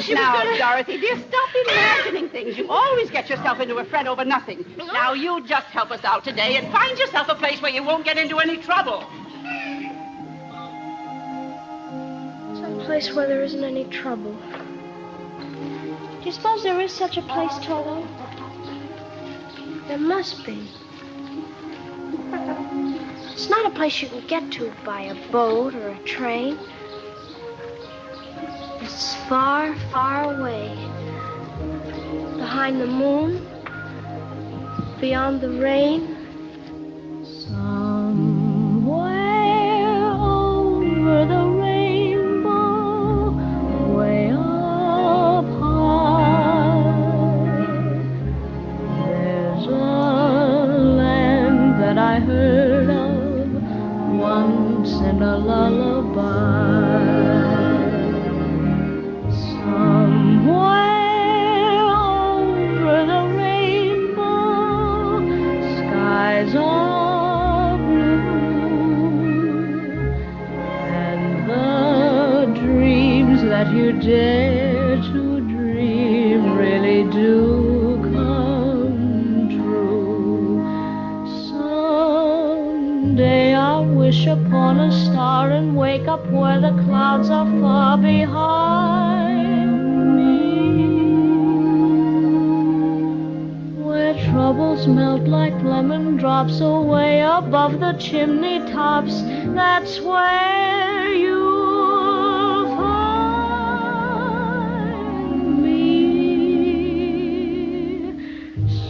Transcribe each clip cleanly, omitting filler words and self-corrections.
she was Now, gonna... Dorothy, dear, stop imagining things. You always get yourself into a fret over nothing. Now, you just help us out today and find yourself a place where you won't get into any trouble. Some place where there isn't any trouble. Do you suppose there is such a place, Toto? There must be. It's not a place you can get to by a boat or a train. It's far, far away. Behind the moon, beyond the rain. Somewhere over the rainbow, way up high, there's a land that I heard of once in a lullaby. Somewhere over the rainbow, skies are blue, and the dreams that you dare to dream really do come true. Someday I'll wish upon a star and wake up where the clouds are far behind me, where troubles melt like lemon drops away above the chimney tops. That's where you'll find me.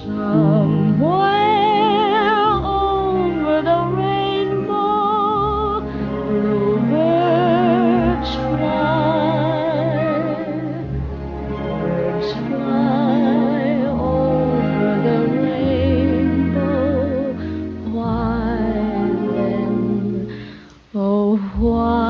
Somewhere over the rainbow, bluebirds fly. Birds fly over the rainbow. Why then, oh why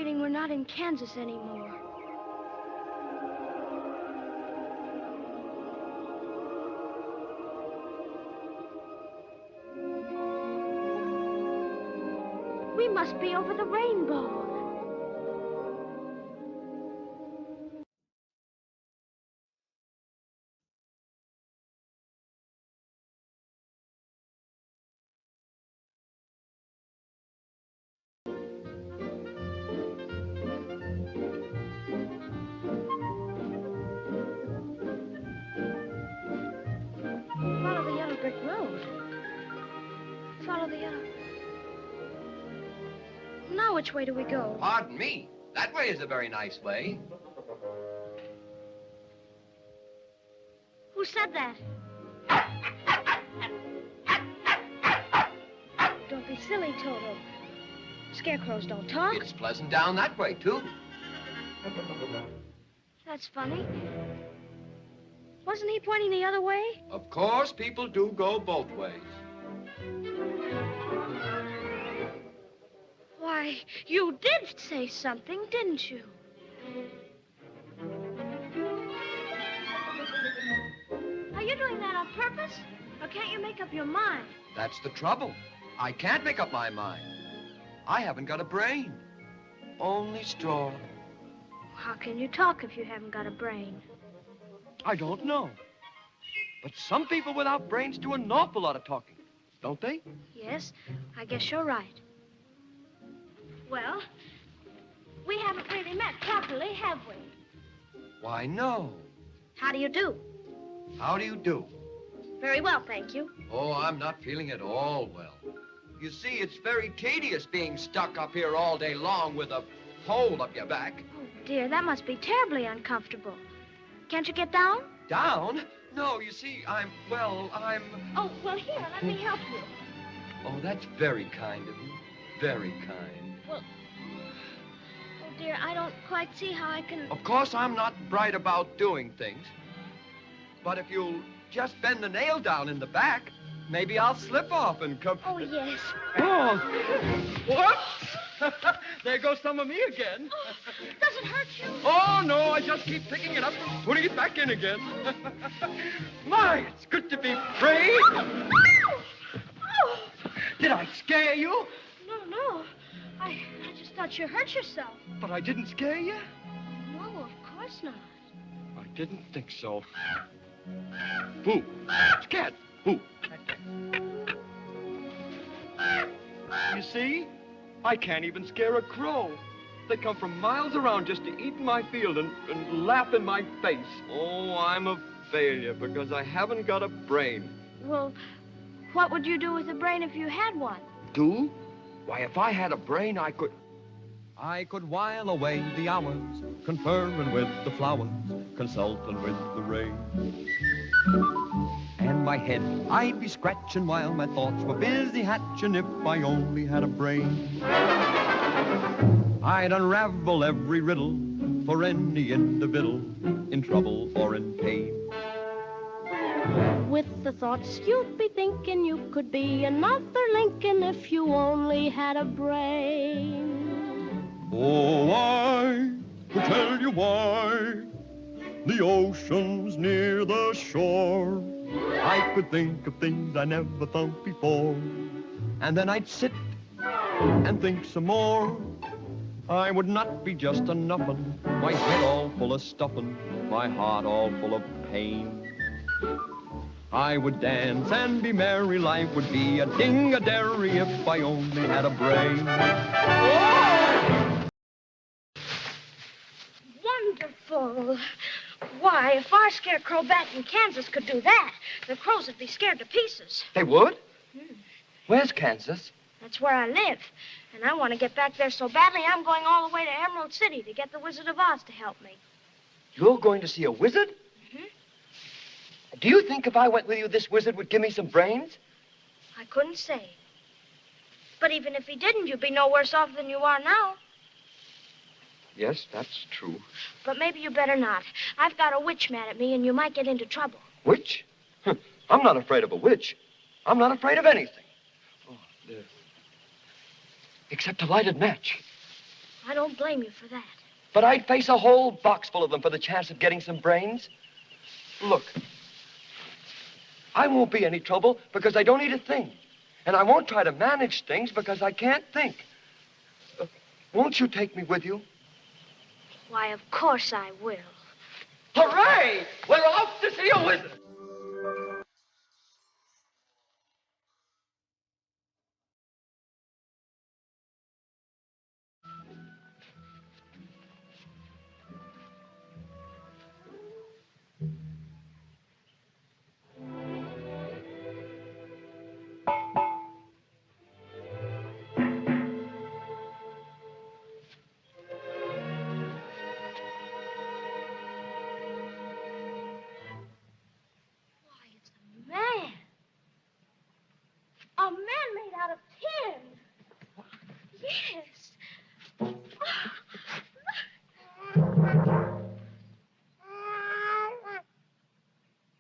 feeling we're not in Kansas anymore. We must be over the rainbow. Follow the yellow brick road. Follow the yellow... Now which way do we go? Pardon me. That way is a very nice way. Who said that? Don't be silly, Toto. Scarecrows don't talk. It's pleasant down that way, too. That's funny. Wasn't he pointing the other way? Of course, people do go both ways. Why, you did say something, didn't you? Are you doing that on purpose? Or can't you make up your mind? That's the trouble. I can't make up my mind. I haven't got a brain. Only straw. How can you talk if you haven't got a brain? I don't know. But some people without brains do an awful lot of talking, don't they? Yes, I guess you're right. Well, we haven't really met properly, have we? Why, no. How do you do? How do you do? Very well, thank you. Oh, I'm not feeling at all well. You see, it's very tedious being stuck up here all day long with a pole up your back. Oh, dear, that must be terribly uncomfortable. Can't you get down? Down? No, you see, I'm... Oh, well, here, let me help you. Oh, that's very kind of you. Very kind. Well, oh, dear, I don't quite see how I can... Of course, I'm not bright about doing things. But if you'll just bend the nail down in the back, maybe I'll slip off and come... Oh, yes. Oh! Whoops! There goes some of me again. Oh, does it hurt you? Oh, no, I just keep picking it up and putting it back in again. My, it's good to be free. Oh. Did I scare you? No. I just thought you hurt yourself. But I didn't scare you? No, of course not. I didn't think so. Boo. Scared. Boo. You see? I can't even scare a crow. They come from miles around just to eat in my field and laugh in my face. Oh, I'm a failure because I haven't got a brain. Well, what would you do with a brain if you had one? Do? Why, if I had a brain, I could while away the hours, conferring with the flowers, consulting with the rain. And my head I'd be scratching while my thoughts were busy hatching if I only had a brain. I'd unravel every riddle for any individual in trouble or in pain. With the thoughts you'd be thinking you could be another Lincoln if you only had a brain. Oh, I could tell you why the ocean's near the shore. I could think of things I never thought before. And then I'd sit and think some more. I would not be just a nuffin', my head all full of stuffin', my heart all full of pain. I would dance and be merry, life would be a ding-a-dairy if I only had a brain. Oh! Wonderful. Why, if our Scarecrow back in Kansas could do that, the crows would be scared to pieces. They would? Where's Kansas? That's where I live. And I want to get back there so badly, I'm going all the way to Emerald City to get the Wizard of Oz to help me. You're going to see a wizard? Mm-hmm. Do you think if I went with you, this wizard would give me some brains? I couldn't say. But even if he didn't, you'd be no worse off than you are now. Yes, that's true. But maybe you better not. I've got a witch mad at me, and you might get into trouble. Witch? I'm not afraid of a witch. I'm not afraid of anything. Oh, there. Except a lighted match. I don't blame you for that. But I'd face a whole box full of them for the chance of getting some brains. Look, I won't be any trouble because I don't need a thing. And I won't try to manage things because I can't think. Won't you take me with you? Why, of course I will. Hooray! We're off to see a wizard. Man. A man made out of tin. Yes.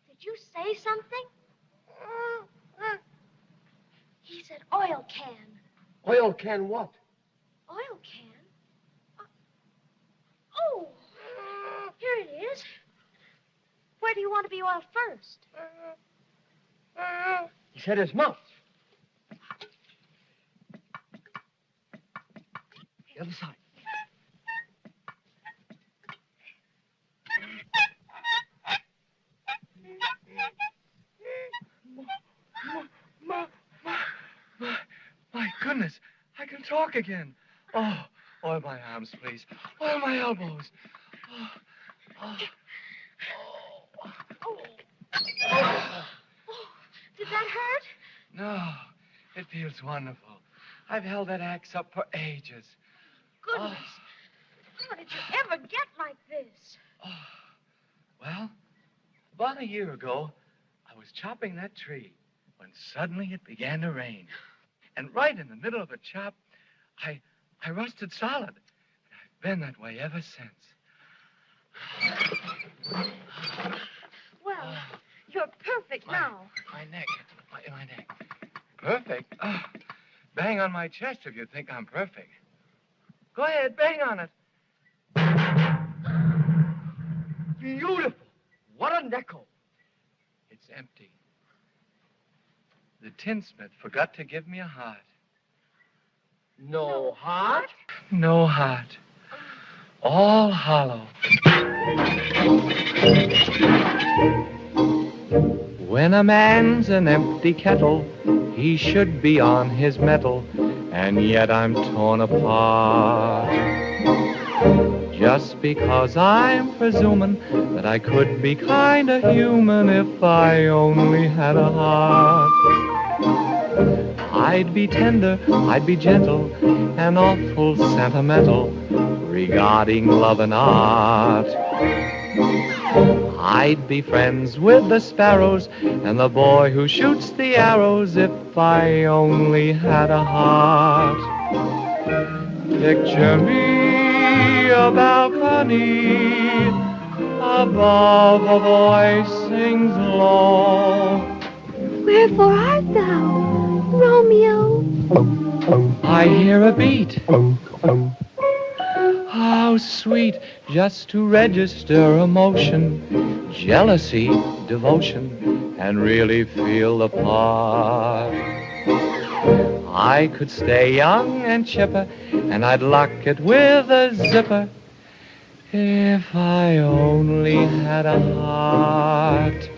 Did you say something? He said oil can. Oil can what? Oil can? Oh, here it is. Where do you want to be oiled first? He said his mouth. The other side. My goodness, I can talk again. Oh, oil my arms, please. Oil my elbows. Did that hurt? No, it feels wonderful. I've held that axe up for ages. Goodness. How did you ever get like this? Well, about a year ago, I was chopping that tree when suddenly it began to rain. And right in the middle of the chop, I rusted solid. And I've been that way ever since. Well, you're perfect now. My neck. My neck. Perfect? Oh, bang on my chest if you think I'm perfect. Go ahead, bang on it. Beautiful. What a necko. It's empty. The tinsmith forgot to give me a heart. No heart? No heart. All hollow. When a man's an empty kettle, he should be on his mettle, and yet I'm torn apart. Just because I'm presuming that I could be kinda human if I only had a heart. I'd be tender, I'd be gentle, and awful sentimental regarding love and art. I'd be friends with the sparrows and the boy who shoots the arrows if I only had a heart. Picture me a balcony, above a voice sings low. Wherefore art thou, Romeo? I hear a beat. How sweet just to register emotion, jealousy, devotion, and really feel the part. I could stay young and chipper, and I'd lock it with a zipper if I only had a heart.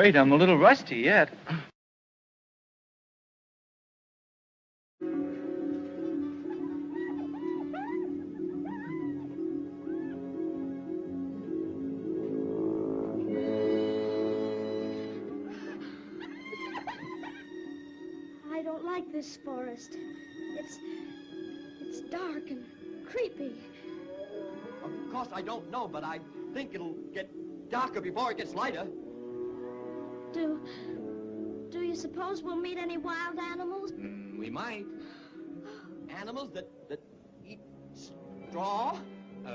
afraid I'm a little rusty yet. I don't like this forest. It's dark and creepy. Of course, I don't know, but I think it'll get darker before it gets lighter. Do you suppose we'll meet any wild animals? We might. Animals that eat straw?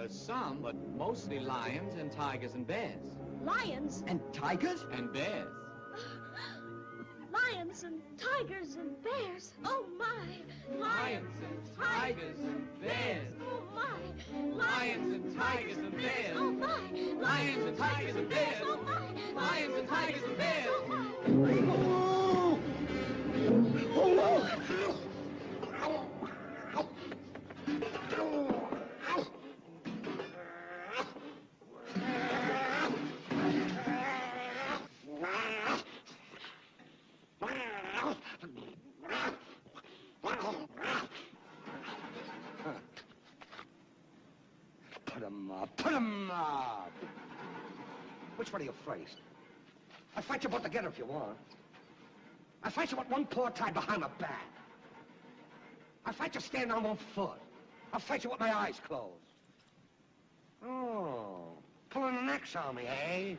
Some, but mostly lions and tigers and bears. Lions? And tigers? And bears. Lions and tigers and bears. Oh, my. Lions and tigers and bears. Oh, my. Lions and tigers and bears. Oh, my. Lions and tigers and bears. Oh, my. Lions and tigers and bears. Oh, my. Put 'em up. Which one are you first? I'll fight you both together if you want. I'll fight you with one paw tied behind my back. I'll fight you standing on one foot. I'll fight you with my eyes closed. Oh, pulling an axe on me, eh?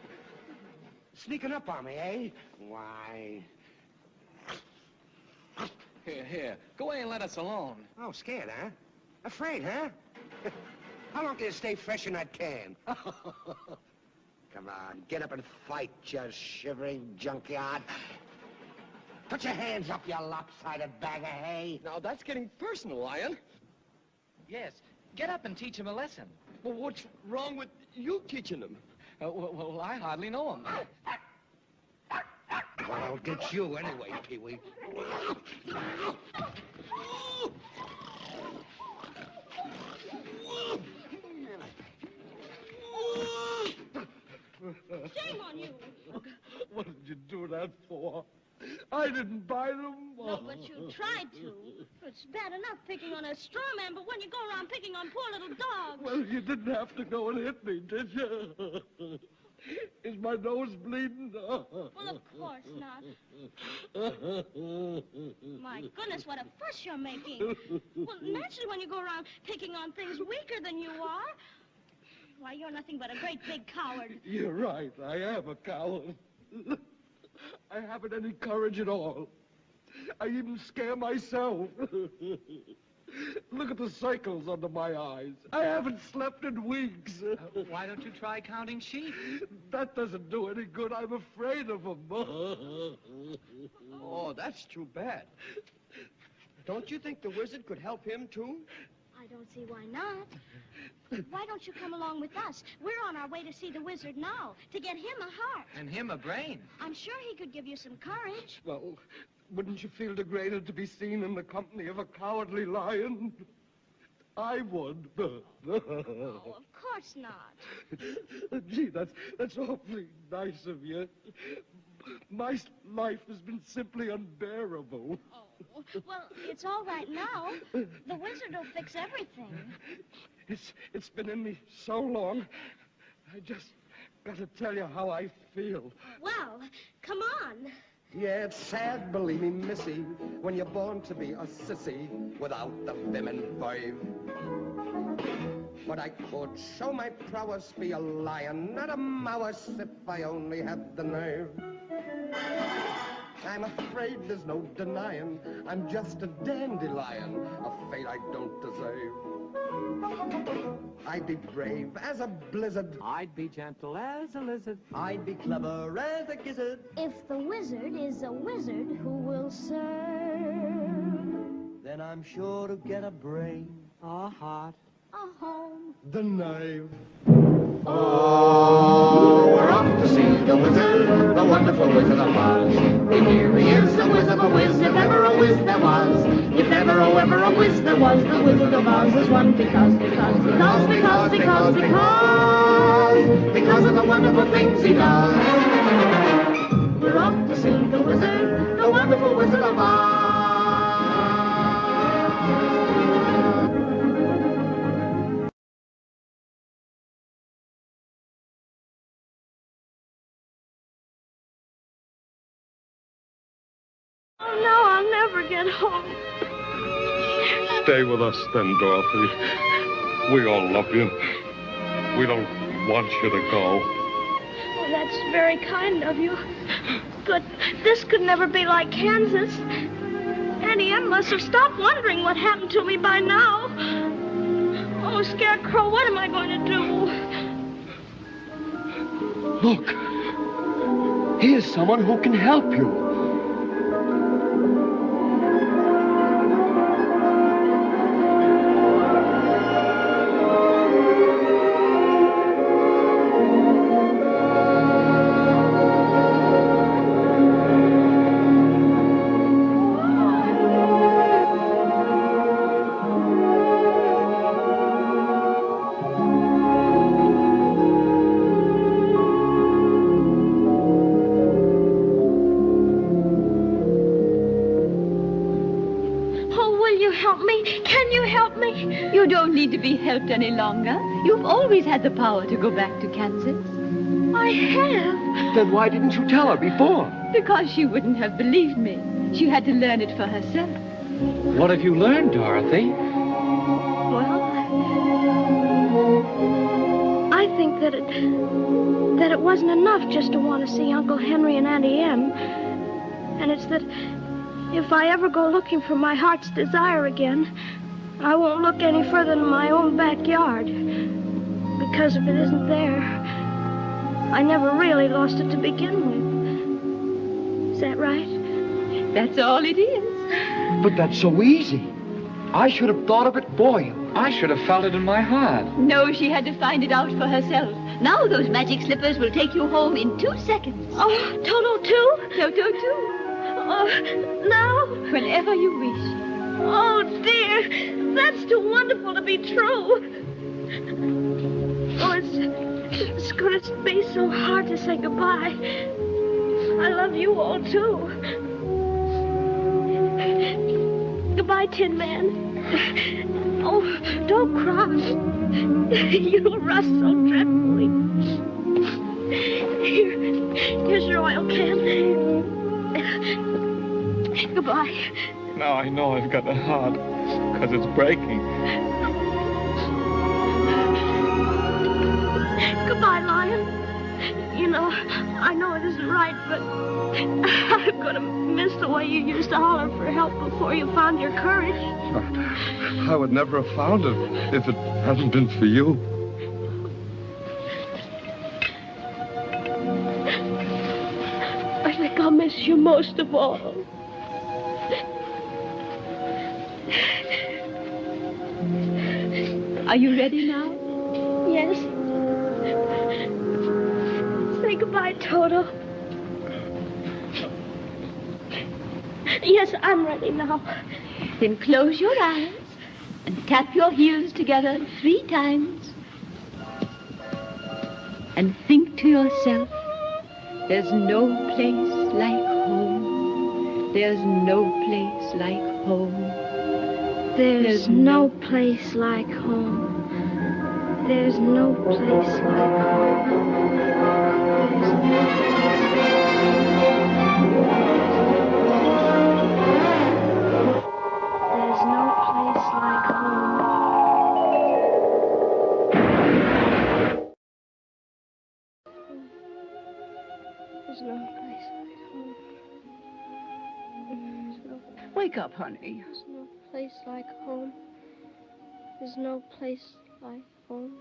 Sneaking up on me, eh? Why? Here. Go away and let us alone. Oh, scared, huh? Afraid, huh? How long can you stay fresh in that can? Come on, get up and fight, you shivering junkyard. Put your hands up, you lopsided bag of hay. Now, that's getting personal, Lion. Yes. Get up and teach him a lesson. Well, what's wrong with you teaching them? Well, I hardly know him. Well, I'll get you anyway, Pee-wee. Shame on you. What did you do that for? I didn't buy them. No, but you tried to. It's bad enough picking on a straw man, but when you go around picking on poor little dogs. Well, you didn't have to go and hit me, did you? Is my nose bleeding? Well, of course not. My goodness, what a fuss you're making. Well, naturally, when you go around picking on things weaker than you are, why, you're nothing but a great big coward. You're right. I am a coward. I haven't any courage at all. I even scare myself. Look at the circles under my eyes. I haven't slept in weeks. Why don't you try counting sheep? That doesn't do any good. I'm afraid of them. Oh, that's too bad. Don't you think the wizard could help him, too? I don't see why not. Why don't you come along with us? We're on our way to see the wizard now, to get him a heart. And him a brain. I'm sure he could give you some courage. Well, wouldn't you feel degraded to be seen in the company of a cowardly lion? I would. Oh, of course not. Gee, that's awfully nice of you. My life has been simply unbearable. Oh, well, it's all right now. The wizard will fix everything. It's been in me so long. I just got to tell you how I feel. Well, come on. Yeah, it's sad, believe me, missy, when you're born to be a sissy without the vim and vibe. But I could show my prowess, be a lion, not a mouse, if I only had the nerve. I'm afraid there's no denying I'm just a dandelion, a fate I don't deserve. I'd be brave as a blizzard. I'd be gentle as a lizard. I'd be clever as a gizzard. If the wizard is a wizard who will serve, Then I'm sure to get a brain. A heart. a home. The knife. Oh, we're off to see the wizard, the wonderful Wizard of Oz. And here he is, the Wizard of a Wiz, if ever a whiz there was. If ever, oh, ever a whiz there was, the Wizard of Oz is one because of the wonderful things he does. we're off to see the wizard, the wonderful Wizard of Oz. Oh, no, I'll never get home. Stay with us then, Dorothy. We all love you. We don't want you to go. Oh, that's very kind of you. But this could never be like Kansas. Auntie Em must have stopped wondering what happened to me by now. Oh, Scarecrow, what am I going to do? Look. Here's someone who can help you. You don't need to be helped any longer. You've always had the power to go back to Kansas. I have. Then why didn't you tell her before? Because she wouldn't have believed me. She had to learn it for herself. What have you learned, Dorothy? Well, I think that it wasn't enough just to want to see Uncle Henry and Auntie Em. And it's that if I ever go looking for my heart's desire again, I won't look any further than my own backyard. Because if it isn't there, I never really lost it to begin with. Is that right? That's all it is. But that's so easy. I should have thought of it for you. I should have felt it in my heart. No, she had to find it out for herself. Now those magic slippers will take you home in 2 seconds. Oh, Toto too? Toto too. Oh, now? Whenever you wish. Oh, dear. That's too wonderful to be true. Oh, it's going to be so hard to say goodbye. I love you all, too. Goodbye, Tin Man. Oh, don't cry. You'll rust so dreadfully. Here's your oil can. Goodbye. Now I know I've got a heart, because it's breaking. Goodbye, Lion. You know, I know it isn't right, but I'm going to miss the way you used to holler for help before you found your courage. I would never have found it if it hadn't been for you. I think I'll miss you most of all. Are you ready now? Yes. Say goodbye, Toto. Yes, I'm ready now. Then close your eyes and tap your heels together 3 times. And think to yourself, there's no place like home. There's no place like home. There's no place like home. There's no place like home. There's no place like home. There's no place like home. There's no Wake up, honey. There's no place like home. There's no place like home.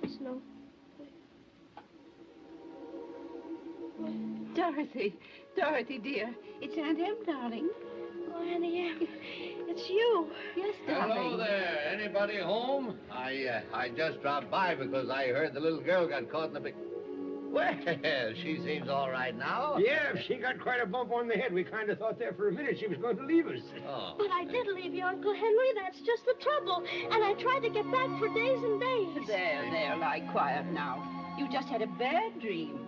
There's no Dorothy, dear. It's Aunt Em, darling. Oh, Auntie Em, it's you. Yes, darling. Hello there. Anybody home? I just dropped by because I heard the little girl got caught in the big... Well, she seems all right now. Yeah, she got quite a bump on the head. We kind of thought there for a minute she was going to leave us. Oh. But I did leave you, Uncle Henry. That's just the trouble. And I tried to get back for days and days. There, lie quiet now. You just had a bad dream.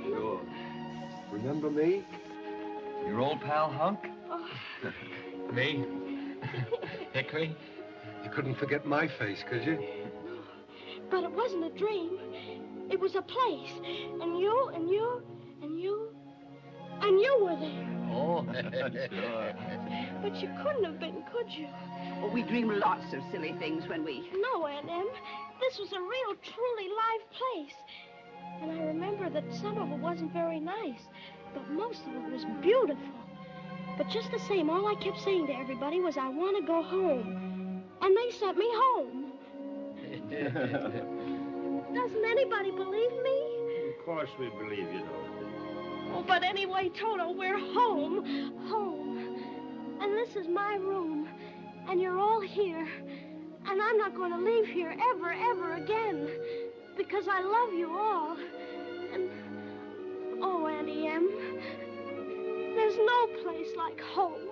Sure. Remember me? Your old pal, Hunk? Me? Hickory? You couldn't forget my face, could you? But it wasn't a dream. It was a place. And you, and you, and you, and you were there. Oh, Sure. But you couldn't have been, could you? Oh, we dream lots of silly things when we... No, Aunt Em. This was a real, truly live place. And I remember that some of it wasn't very nice, but most of it was beautiful. But just the same, all I kept saying to everybody was, I want to go home. And they sent me home. Doesn't anybody believe me? Of course we believe you, Dorothy. Oh, but anyway, Toto, we're home. Home. And this is my room. And you're all here. And I'm not going to leave here ever, ever again. Because I love you all. And, oh, Auntie Em, there's no place like home.